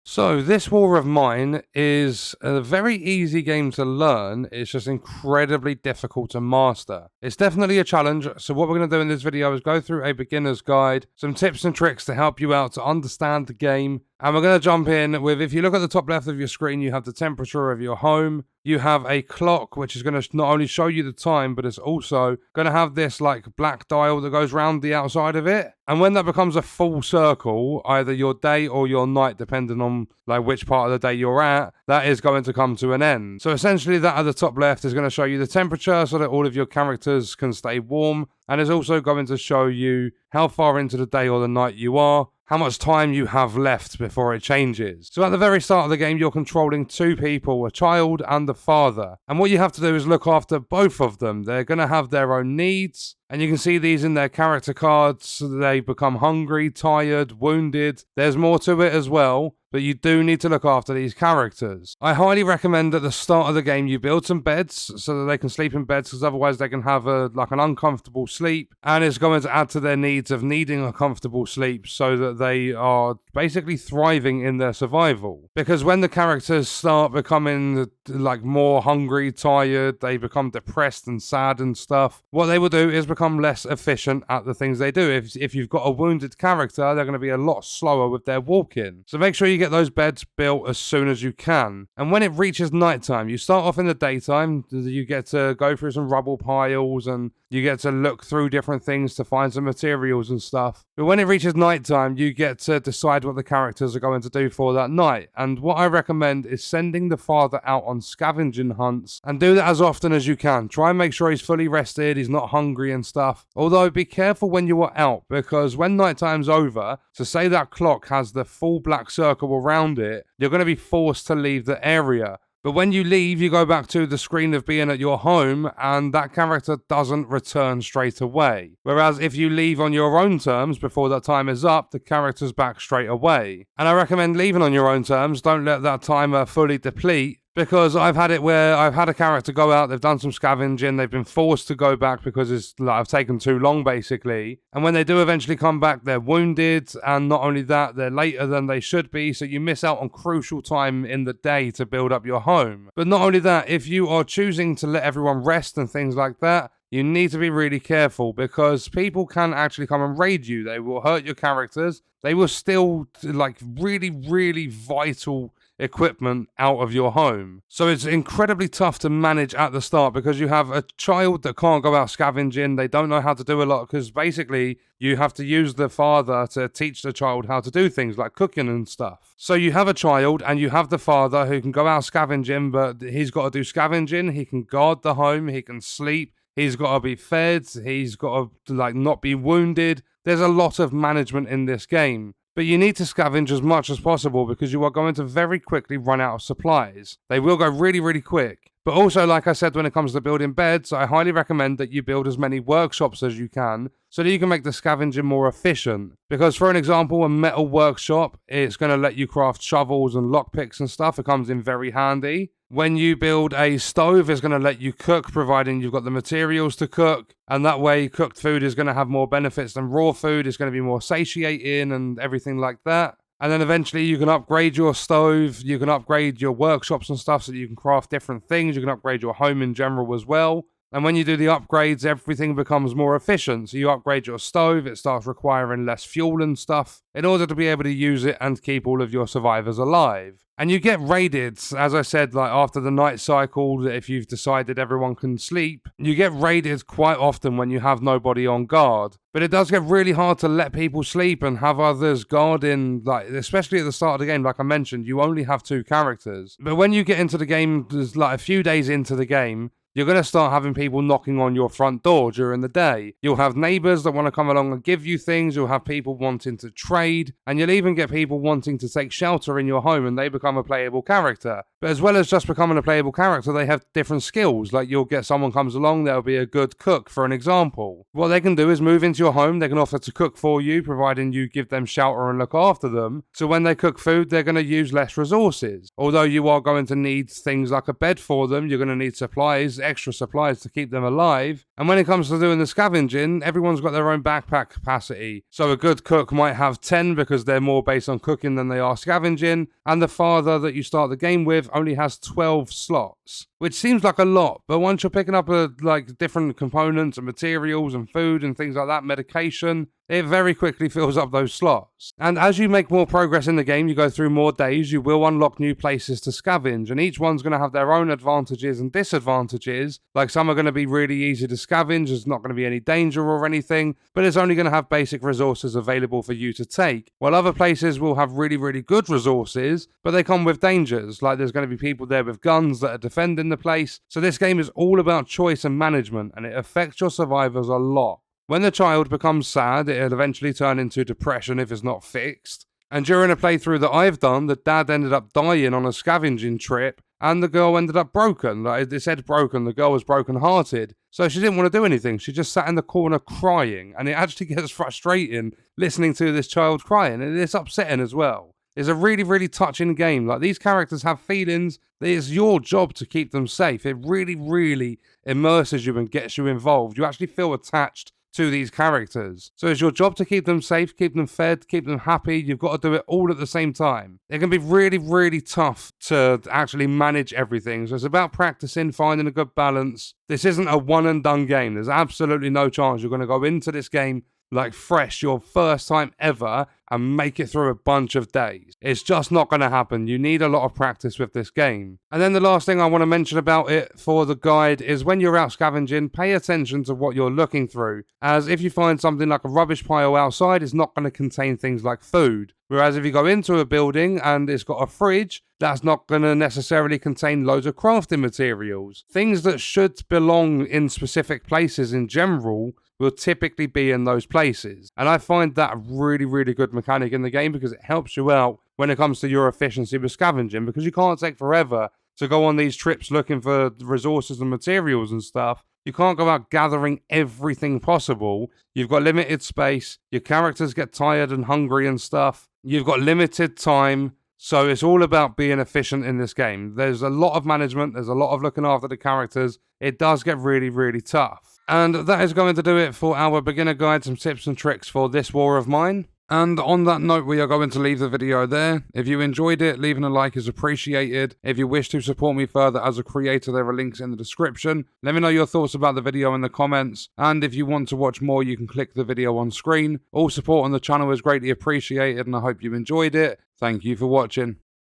So, this War of Mine is a very easy game to learn. It's just incredibly difficult to master. It's definitely a challenge. So, what we're going to do in this video is go through a beginner's guide, some tips and tricks to help you out to understand the game. And we're going to jump in with, if you look at the top left of your screen, you have the temperature of your home. You have a clock, which is going to not only show you the time, but it's also going to have this like black dial that goes round the outside of it. And when that becomes a full circle, either your day or your night, depending on like which part of the day you're at, that is going to come to an end. So essentially that at the top left is going to show you the temperature so that all of your characters can stay warm. And it's also going to show you how far into the day or the night you are, how much time you have left before it changes. So at the very start of the game, you're controlling two people, a child and a father. And what you have to do is look after both of them. They're going to have their own needs. And you can see these in their character cards. They become hungry, tired, wounded. There's more to it as well, but you do need to look after these characters. I highly recommend at the start of the game you build some beds so that they can sleep in beds, because otherwise they can have an uncomfortable sleep, and it's going to add to their needs of needing a comfortable sleep so that they are basically thriving in their survival. Because when the characters start becoming like more hungry, tired, they become depressed and sad and stuff, what they will do is become less efficient at the things they do. If you've got a wounded character, they're going to be a lot slower with their walking. So make sure you get those beds built as soon as you can. And when it reaches nighttime, you start off in the daytime, you get to go through some rubble piles and you get to look through different things to find some materials and stuff. But when it reaches nighttime, you get to decide what the characters are going to do for that night. And what I recommend is sending the father out on scavenging hunts, and do that as often as you can. Try and make sure he's fully rested, he's not hungry and stuff. Although be careful when you are out, because when nighttime's over, so say that clock has the full black circle around it, you're going to be forced to leave the area. But when you leave, you go back to the screen of being at your home, and that character doesn't return straight away. Whereas if you leave on your own terms before that time is up, the character's back straight away. And I recommend leaving on your own terms. Don't let that timer fully deplete. Because I've had it where I've had a character go out, they've done some scavenging, they've been forced to go back because it's like I've taken too long basically. And when they do eventually come back, they're wounded, and not only that, they're later than they should be, so you miss out on crucial time in the day to build up your home. But not only that, if you are choosing to let everyone rest and things like that, you need to be really careful, because people can actually come and raid you. They will hurt your characters. They will steal like really vital equipment out of your home. So it's incredibly tough to manage at the start, because you have a child that can't go out scavenging. They don't know how to do a lot, because basically you have to use the father to teach the child how to do things like cooking and stuff. So you have a child and you have the father who can go out scavenging, but he's got to do scavenging. He can guard the home. He can sleep. He's got to be fed. He's got to not be wounded. There's a lot of management in this game. But you need to scavenge as much as possible, because you are going to very quickly run out of supplies. They will go really quick. But also, like I said, when it comes to building beds, I highly recommend that you build as many workshops as you can so that you can make the scavenging more efficient. Because for an example, a metal workshop, it's going to let you craft shovels and lockpicks and stuff. It comes in very handy. When you build a stove, it's going to let you cook, providing you've got the materials to cook. And that way, cooked food is going to have more benefits than raw food. It's going to be more satiating and everything like that. And then eventually you can upgrade your stove, you can upgrade your workshops and stuff so that you can craft different things. You can upgrade your home in general as well. And when you do the upgrades, everything becomes more efficient. So you upgrade your stove, it starts requiring less fuel and stuff in order to be able to use it and keep all of your survivors alive. And you get raided, as I said, like after the night cycle, if you've decided everyone can sleep, you get raided quite often when you have nobody on guard. But it does get really hard to let people sleep and have others guarding, like especially at the start of the game. Like I mentioned, you only have two characters. But when you get into the game, there's like a few days into the game, you're going to start having people knocking on your front door during the day. You'll have neighbors that want to come along and give you things. You'll have people wanting to trade. And you'll even get people wanting to take shelter in your home, and they become a playable character. But as well as just becoming a playable character, they have different skills. Like you'll get someone comes along, they'll be a good cook, for an example. What they can do is move into your home, they can offer to cook for you, providing you give them shelter and look after them. So when they cook food, they're going to use less resources. Although you are going to need things like a bed for them, you're going to need supplies, extra supplies to keep them alive. And when it comes to doing the scavenging, everyone's got their own backpack capacity. So a good cook might have 10 because they're more based on cooking than they are scavenging. And the father that you start the game with only has 12 slots, which seems like a lot, but once you're picking up like different components and materials and food and things like that, medication, it very quickly fills up those slots. And as you make more progress in the game, you go through more days, you will unlock new places to scavenge, and each one's going to have their own advantages and disadvantages. Like some are going to be really easy to scavenge, there's not going to be any danger or anything, but it's only going to have basic resources available for you to take. While other places will have really, really good resources, but they come with dangers, like there's going to be people there with guns that are defending the place. So this game is all about choice and management, and it affects your survivors a lot. When the child becomes sad, it'll eventually turn into depression if it's not fixed. And during a playthrough that I've done, the dad ended up dying on a scavenging trip, and the girl ended up broken. Like it said broken, the girl was broken-hearted. So she didn't want to do anything. She just sat in the corner crying, and it actually gets frustrating listening to this child crying, and it's upsetting as well. It's a really, really touching game. Like, these characters have feelings. It's your job to keep them safe. It really, really immerses you and gets you involved. You actually feel attached to these characters. So it's your job to keep them safe, keep them fed, keep them happy. You've got to do it all at the same time. It can be really, really tough to actually manage everything. So it's about practicing, finding a good balance. This isn't a one and done game. There's absolutely no chance you're going to go into this game like fresh, your first time ever, and make it through a bunch of days. It's just not going to happen. You need a lot of practice with this game. And then the last thing I want to mention about it for the guide is when you're out scavenging, pay attention to what you're looking through. As if you find something like a rubbish pile outside, it's not going to contain things like food. Whereas if you go into a building and it's got a fridge, that's not going to necessarily contain loads of crafting materials. Things that should belong in specific places in general will typically be in those places. And I find that a really, really good mechanic in the game because it helps you out when it comes to your efficiency with scavenging, because you can't take forever to go on these trips looking for resources and materials and stuff. You can't go out gathering everything possible. You've got limited space. Your characters get tired and hungry and stuff. You've got limited time. So it's all about being efficient in this game. There's a lot of management. There's a lot of looking after the characters. It does get really, really tough. And that is going to do it for our beginner guide, some tips and tricks for this war of mine. And on that note, we are going to leave the video there. If you enjoyed it, leaving a like is appreciated. If you wish to support me further as a creator, there are links in the description. Let me know your thoughts about the video in the comments. And if you want to watch more, you can click the video on screen. All support on the channel is greatly appreciated, and I hope you enjoyed it. Thank you for watching.